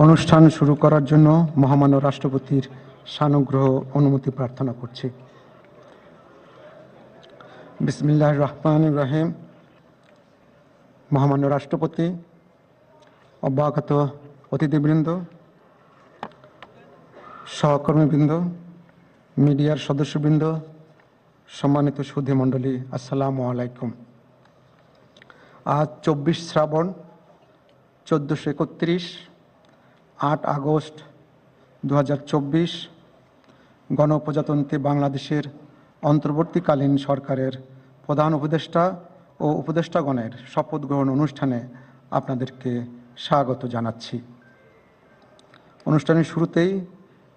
অনুষ্ঠান শুরু করার জন্য মহামান্য রাষ্ট্রপতির সানুগ্রহ অনুমতি প্রার্থনা করছি। বিসমিল্লাহির রহমানির রহিম। মহামান্য রাষ্ট্রপতি, অব্যাহত অতিথিবৃন্দ, সহকর্মীবৃন্দ, মিডিয়ার সদস্যবৃন্দ, সম্মানিত সুধী মণ্ডলী, আসসালামু আলাইকুম। আজ 24 শ্রাবণ 1431, 8 আগস্ট 2024 গণপ্রজাতন্ত্রী বাংলাদেশের অন্তর্বর্তীকালীন সরকারের প্রধান উপদেষ্টা ও উপদেষ্টাগণের শপথ গ্রহণ অনুষ্ঠানে আপনাদেরকে স্বাগত জানাচ্ছি। অনুষ্ঠানের শুরুতেই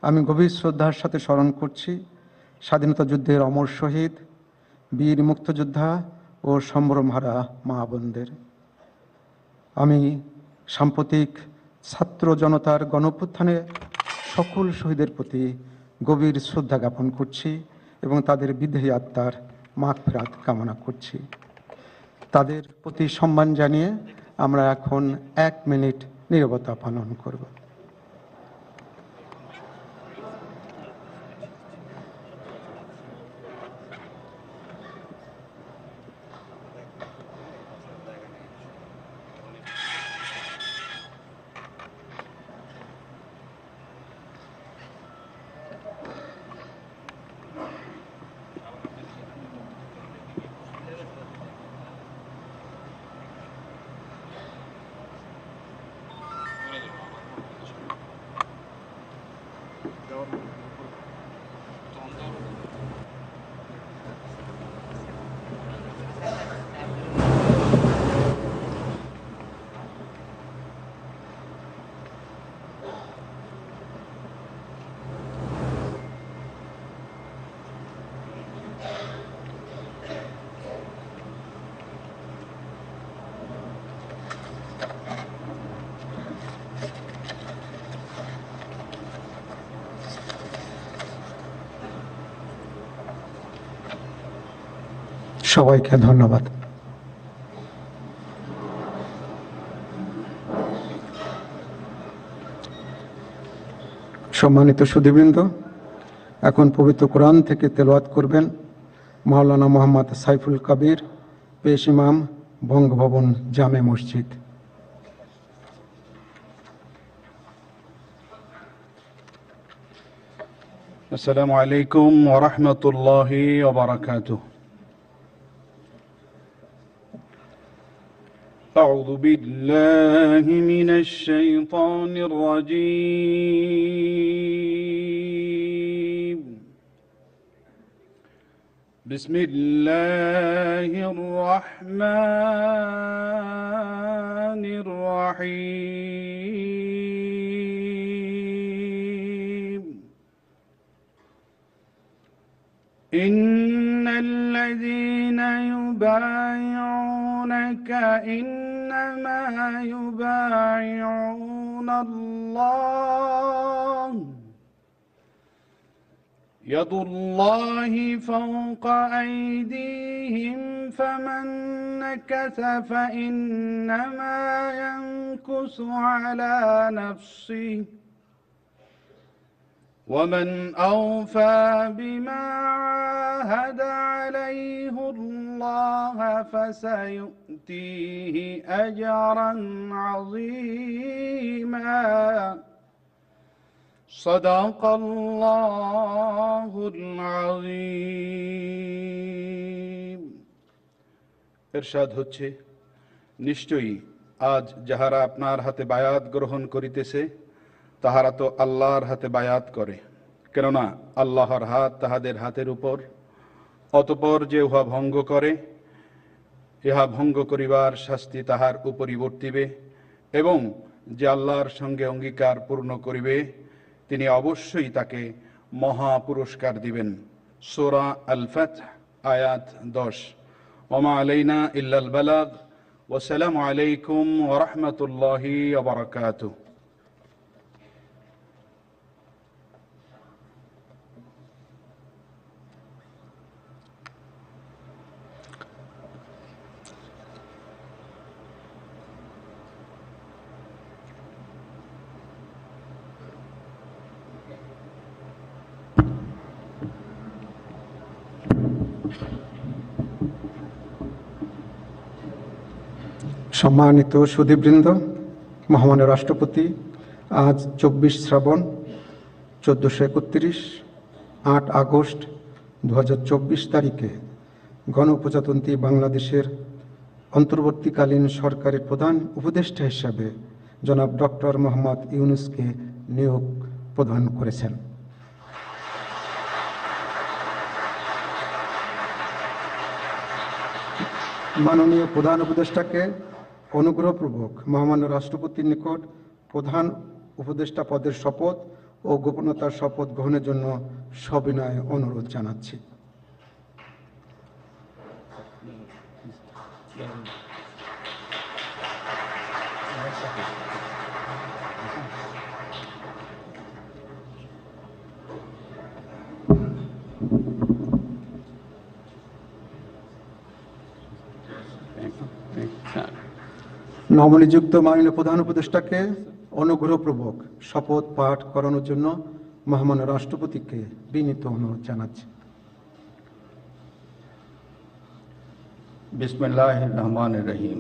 আমি গভীর শ্রদ্ধার সাথে স্মরণ করছি স্বাধীনতা যুদ্ধের অমর শহীদ, বীর মুক্তিযোদ্ধা ও সম্ভ্রমহারা মা বোনদের। আমি সাম্প্রতিক ছাত্র জনতার গণঅভ্যুত্থানে সকল শহীদের প্রতি গভীর শ্রদ্ধা জ্ঞাপন করছি এবং তাদের বিদেহী আত্মার মাগফিরাত কামনা করছি। তাদের প্রতি সম্মান জানিয়ে আমরা এখন 1 মিনিট নীরবতা পালন করব। সবাইকে ধন্যবাদ। সম্মানিত সুধীবৃন্দ, এখন পবিত্র কোরআন থেকে তেলাওয়াত করবেন মাওলানা মোহাম্মদ সাইফুল কবির, পেশ ইমাম, বঙ্গভবন জামে মসজিদ। আসসালামু আলাইকুম ওয়া রাহমাতুল্লাহি ওয়া বারাকাতুহু। আউযু বিল্লাহি মিনাশ শাইতানির রাজীম। বিসমিল্লাহির রাহমানির রহিম। إن الذين يبايعونك إنما يبايعون الله يد الله فوق أيديهم فمن نكث فإنما ينكث على نفسه ومن أوفى بما عاهد عليه الله فسيؤتيه أجرا عظيما صدق الله العظيم। ইরশাদ হচ্ছে, নিশ্চয়ই আজ যাহারা আপনার হাতে বায়াত গ্রহণ করিতেছে তাহারা তো আল্লাহর হাতে বায়াত করে, কেননা আল্লাহর হাত তাহাদের হাতের উপর। অতঃপর যে উহা ভঙ্গ করে, ইহা ভঙ্গ করিবার শাস্তি তাহার উপরই বর্তিবে, এবং যে আল্লাহর সঙ্গে অঙ্গীকার পূর্ণ করিবে তিনি অবশ্যই তাকে মহা পুরস্কার দিবেন। সূরা আল ফাতহ আয়াত 10। ওমা আলাইনা ইল্লাল বালাগ। ওয়াসসালামু আলাইকুম ওয়া রাহমাতুল্লাহি ওয়া বারাকাতুহু। সম্মানিত সুধীবৃন্দ, মহামান্য রাষ্ট্রপতি আজ 24 শ্রাবণ 1431 8 আগস্ট 2024 তারিখে গণপ্রজাতন্ত্রী বাংলাদেশের অন্তর্বর্তীকালীন সরকারের প্রধান উপদেষ্টা হিসাবে জনাব ডক্টর মোহাম্মদ ইউনূসকে নিয়োগ প্রদান করেছেন। মাননীয় প্রধান উপদেষ্টাকে অনুগ্রহপূর্বক মহামান্য রাষ্ট্রপতির নিকট প্রধান উপদেষ্টা পদের শপথ ও গোপনতার শপথ গ্রহণের জন্য সবিনয় অনুরোধ জানাচ্ছি। নবনিযুক্ত মাননীয় প্রধান উপদেষ্টাকে অনুগ্রহপূর্বক শপথ পাঠ করানোর জন্য মহামান্য রাষ্ট্রপতিকে বিনীত অনুরোধ জানাচ্ছি। বিসমিল্লাহির রহমানির রহিম।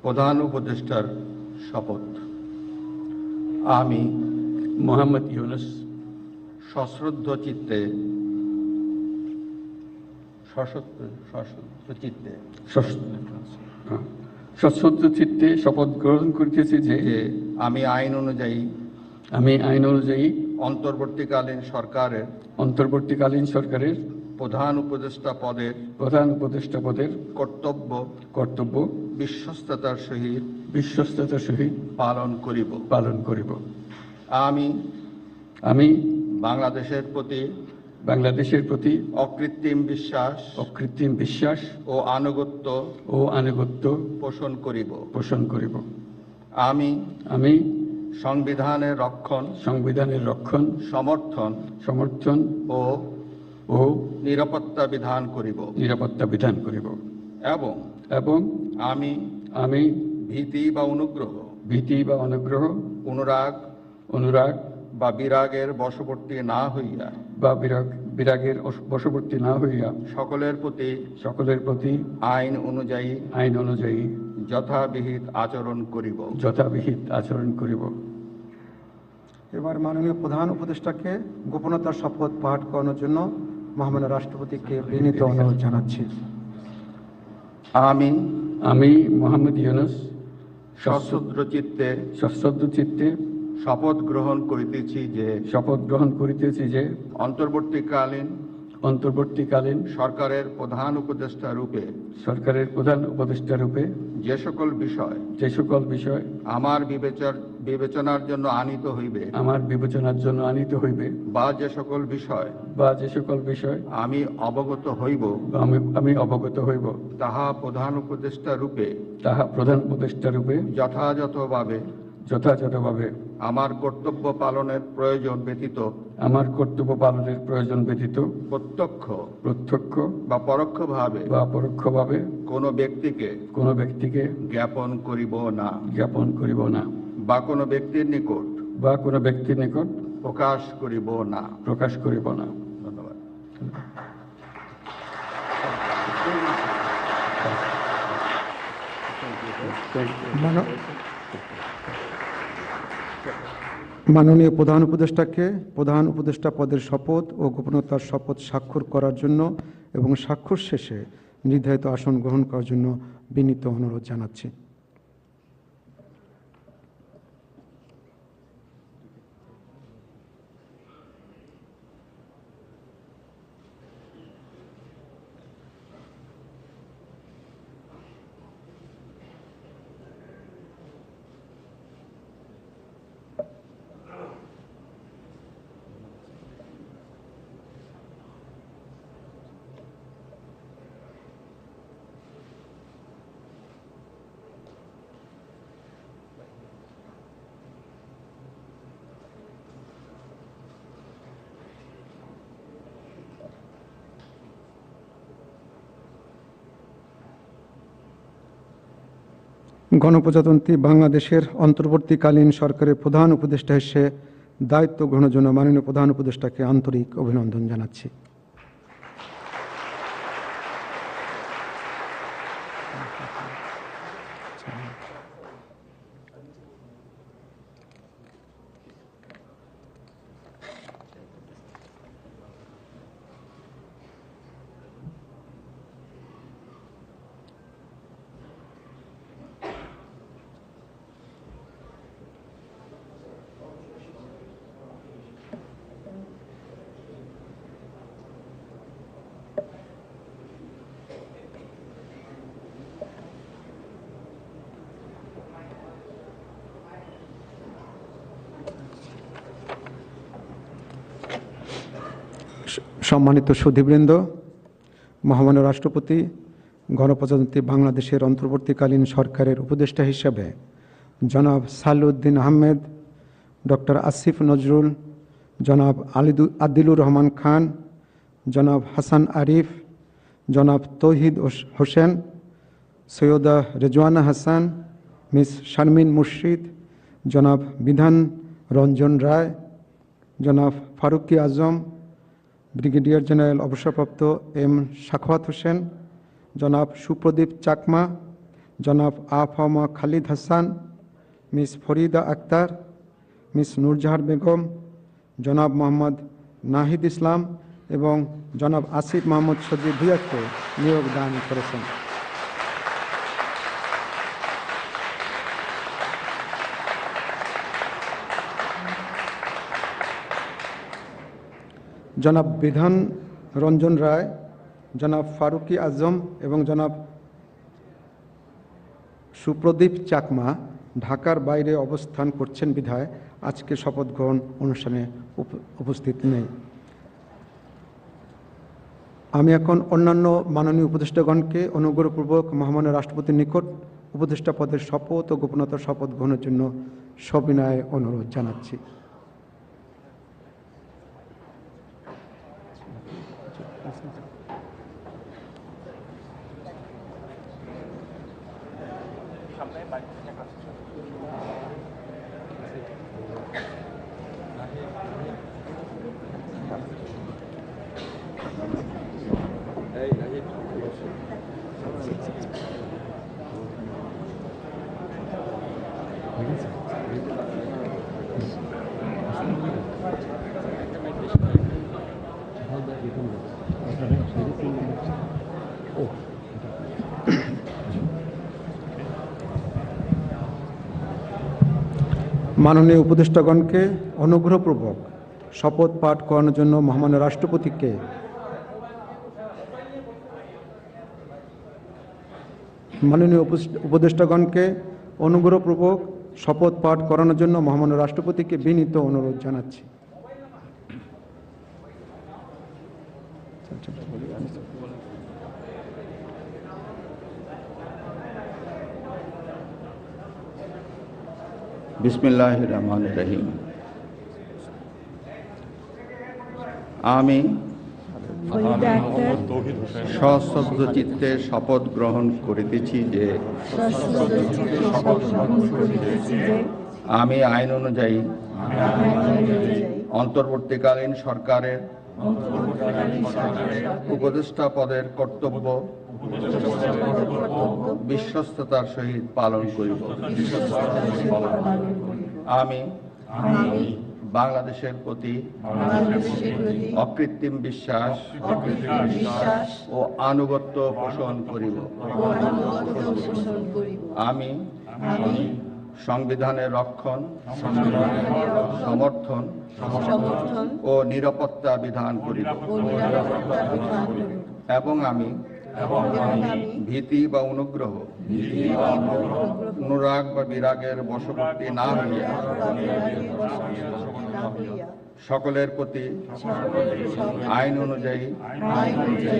প্রধান উপদেষ্টার শপথ। আমি মোহাম্মদ ইউনূস সশ্রদ্ধ চিত্তে সশ্রদ্ধ চিত্তে শপথ গ্রহণ করিতেছি যে আমি আইন অনুযায়ী অন্তর্বর্তীকালীন সরকারের প্রধান উপদেষ্টা পদের কর্তব্য বিশ্বস্ততার সহিত পালন করিব। আমি বাংলাদেশের প্রতি অকৃত্রিম বিশ্বাস ও আনুগত্য পোষণ করিব। আমি সংবিধানের রক্ষণ সমর্থন ও নিরাপত্তা বিধান করিব এবং আমি ভীতি বা অনুগ্রহ অনুরাগ বা বিরাগের বশবর্তী না হইয়া সকলের প্রতি আইন অনুযায়ী যথাবিহিত আচরণ করিব। এবার মাননীয় প্রধান উপদেষ্টাকে গোপনতার শপথ পাঠ করানোর জন্য মহামান্য রাষ্ট্রপতিকে বিনীত অনুরোধ জানাচ্ছি। আমি মোহাম্মদ ইউনূস সশ্রদ্ধ চিত্তে শপথ গ্রহণ করিতেছি যে অন্তর্বর্তীকালীন সরকারের প্রধান উপদেষ্টা রূপে যে সকল বিষয় আমার বিবেচনার জন্য আনিত হইবে বা যে সকল বিষয় আমি অবগত হইব তাহা প্রধান উপদেষ্টা রূপে যথাযথভাবে আমার কর্তব্য পালনের প্রয়োজন ব্যতীত প্রত্যক্ষ বা পরোক্ষভাবে কোনো ব্যক্তিকে জ্ঞাপন করিব না বা কোনো ব্যক্তির নিকট প্রকাশ করিব না। ধন্যবাদ। মাননীয় প্রধান উপদেষ্টাকে প্রধান উপদেষ্টা পদের শপথ ও গোপনতার শপথ স্বাক্ষর করার জন্য এবং স্বাক্ষর শেষে নির্ধারিত আসন গ্রহণ করার জন্য বিনীত অনুরোধ জানাচ্ছি। গণপ্রজাতন্ত্রী বাংলাদেশের অন্তর্বর্তীকালীন সরকারের প্রধান উপদেষ্টা হিসেবে দায়িত্ব গ্রহণের জন্য মাননীয় প্রধান উপদেষ্টাকে আন্তরিক অভিনন্দন জানাচ্ছি। সম্মানিত সুধীবৃন্দ, মহামান্য রাষ্ট্রপতি গণপ্রজাতন্ত্রী বাংলাদেশের অন্তর্বর্তীকালীন সরকারের উপদেষ্টা হিসেবে জনাব সালেউদ্দিন আহমেদ, ডক্টর আসিফ নজরুল, জনাব আদিলুর রহমান খান, জনাব হাসান আরিফ, জনাব তৌহিদ হোসেন, সৈয়দা রেজওয়ানা হাসান, মিস শারমিন মুর্শিদ, জনাব বিধান রঞ্জন রায়, জনাব ফারুকি আজম, ব্রিগেডিয়ার জেনারেল অবসরপ্রাপ্ত এম সাখাওয়াত হোসেন, জনাব সুপ্রদীপ চাকমা, জনাব আফামা খালিদ হাসান, মিস ফরিদা আক্তার, মিস নূরজাহার বেগম, জনাব মোহাম্মদ নাহিদ ইসলাম এবং জনাব আসিফ মাহমুদ সজিব ভুঁইয়াকে নিয়োগ দান করেছেন। জনাব বিধান রঞ্জন রায়, জনাব ফারুকি আজম এবং জনাব সুপ্রদীপ চাকমা ঢাকার বাইরে অবস্থান করছেন বিধায় আজকে শপথ গ্রহণ অনুষ্ঠানে উপস্থিত নেই। আমি এখন অন্যান্য মাননীয় উপদেষ্টাগণকে অনুগ্রহপূর্বক মহামান্য রাষ্ট্রপতির নিকট উপদেষ্টা পদের শপথ ও গোপনতার শপথ গ্রহণের জন্য সবিনয়ে অনুরোধ জানাচ্ছি। মাননীয় উপদেষ্টাগণকে অনুগ্রহপূর্বক শপথ পাঠ করানোর জন্য মহামান্য রাষ্ট্রপতিকে শপথ পাঠ করানোর জন্য মহামান্য রাষ্ট্রপতিকে বিনীত অনুরোধ জানাচ্ছি। বিসমিল্লাহির রহমানির রহিম। আমি সশ্রদ্ধ চিত্তে শপথ গ্রহণ করিতেছি যে আমি আইন অনুযায়ী অন্তর্বর্তীকালীন সরকারের উপদেষ্টা পদের কর্তব্য বিশ্বস্ততার সহিত পালন করিব। আমি বাংলাদেশের প্রতি অকৃত্রিম বিশ্বাস ও আনুগত্য পোষণ করিব। আমি সংবিধানের রক্ষণ, সমর্থন ও নিরাপত্তা বিধান করিব এবং আমি ভীতি বা অনুগ্রহ, অনুরাগ বা বিরাগের বশবর্তী না হইয়া সকলের প্রতি আইন অনুযায়ী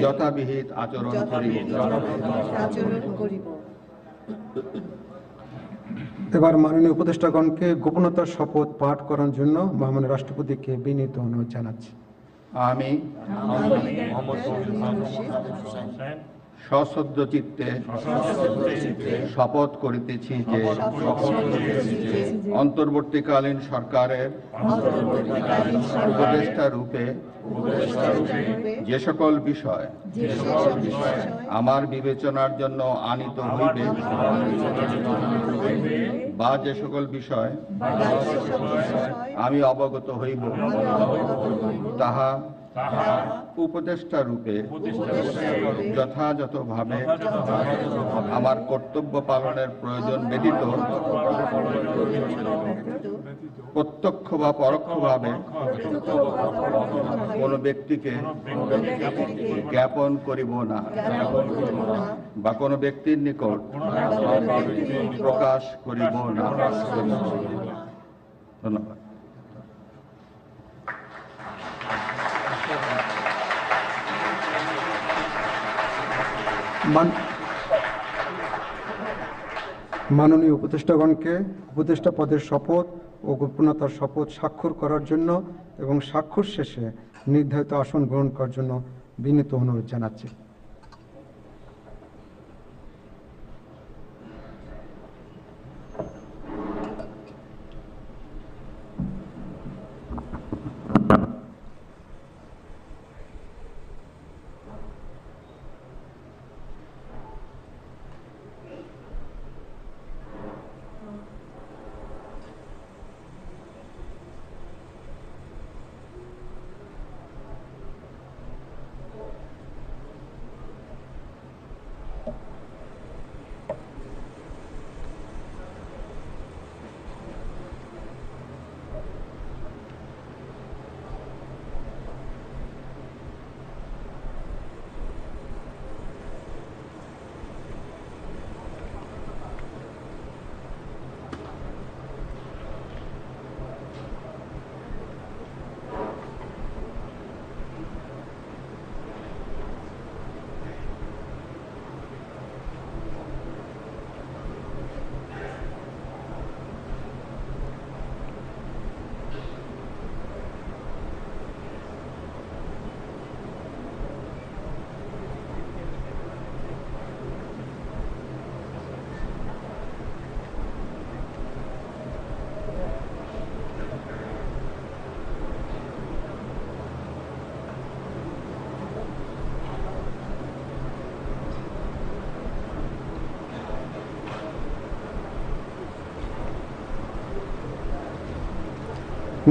যথাবিহিত আচরণ করিব। এবার মাননীয় উপদেষ্টাগণকে গোপনতার শপথ পাঠ করার জন্য মহামান্য রাষ্ট্রপতিকে বিনীত অনুরোধ জানাচ্ছি। আমি সশ্রদ্ধ চিত্তে শপথ করিতেছি যে অন্তর্বর্তীকালীন সরকারের উপদেষ্টা রূপে যে সকল বিষয় আমার বিবেচনার জন্য আনিত হইবে বা যে সকল বিষয় আমি অবগত হইব তাহা উপদেষ্টা রূপে যথাযথভাবে আমার কর্তব্য পালনের প্রয়োজন ব্যতীত প্রত্যক্ষ বা পরোক্ষভাবে কোনো ব্যক্তিকে জ্ঞাপন করিব না বা কোনো ব্যক্তির নিকট প্রকাশ করিব না। ধন্যবাদ। মাননীয় উপদেষ্টাগণকে উপদেষ্টা পদের শপথ ও গোপনীয়তার শপথ স্বাক্ষর করার জন্য এবং স্বাক্ষর শেষে নির্ধারিত আসন গ্রহণ করার জন্য বিনীত অনুরোধ জানাচ্ছি।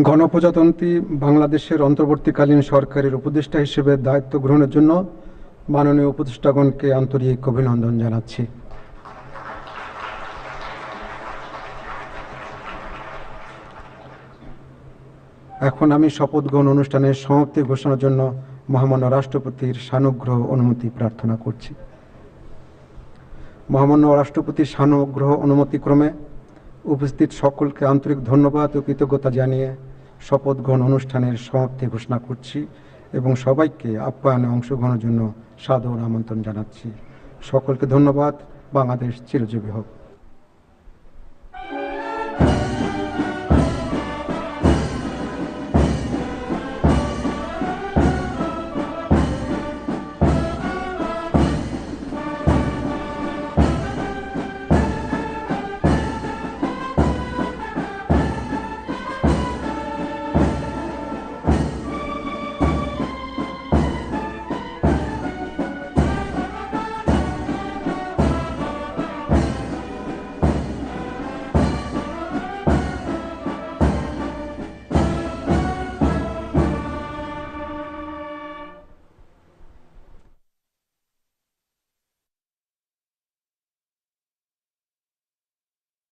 গণপ্রজাতন্ত্রী বাংলাদেশের অন্তর্বর্তীকালীন সরকারের উপদেষ্টা হিসেবে দায়িত্ব গ্রহণের জন্য মাননীয় উপদেষ্টাগণকে আন্তরিক অভিনন্দন জানাচ্ছি। এখন আমি শপথ গ্রহণ অনুষ্ঠানের সমাপ্তি ঘোষণার জন্য মহামান্য রাষ্ট্রপতির সানুগ্রহ অনুমতি প্রার্থনা করছি। মহামান্য রাষ্ট্রপতির সানুগ্রহ অনুমতিক্রমে উপস্থিত সকলকে আন্তরিক ধন্যবাদ ও কৃতজ্ঞতা জানিয়ে শপথ গ্রহণ অনুষ্ঠানের সমাপ্তি ঘোষণা করছি এবং সবাইকে আপ্যায়নে অংশগ্রহণের জন্য সাদর আমন্ত্রণ জানাচ্ছি। সকলকে ধন্যবাদ। বাংলাদেশ চিরজীবী হোক।